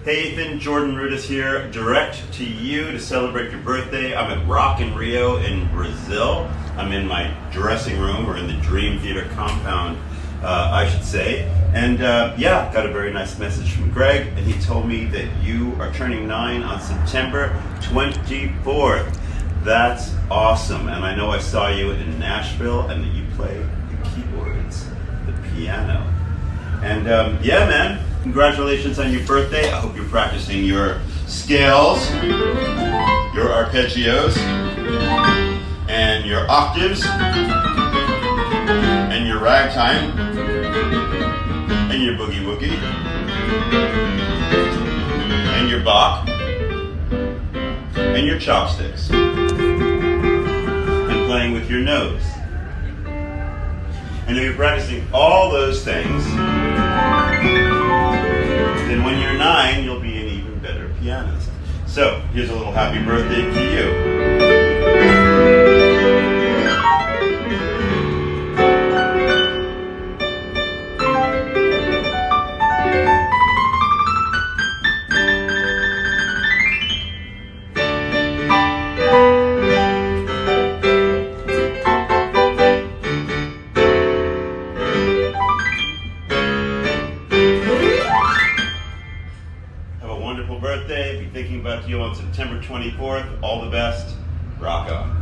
Hey Ethan, Jordan Rudess here, direct to you to celebrate your birthday. I'm at Rock in Rio in Brazil. I'm in my dressing room, or in the Dream Theater compound, I should say. And yeah, got a very nice message from Greg, and he told me that you are turning 9 on September 24th. That's awesome. And I know I saw you in Nashville, and that you play the keyboards, the piano. And yeah, man, congratulations on your birthday. I hope you're practicing your scales, your arpeggios, and your octaves, and your ragtime, and your boogie woogie, and your bach, and your chopsticks, and playing with your nose. And if you're practicing all those things, then when you're 9, you'll be an even better pianist. So, here's a little happy birthday to you. Have a wonderful birthday. Be thinking about you on September 24th. All the best. Rock on.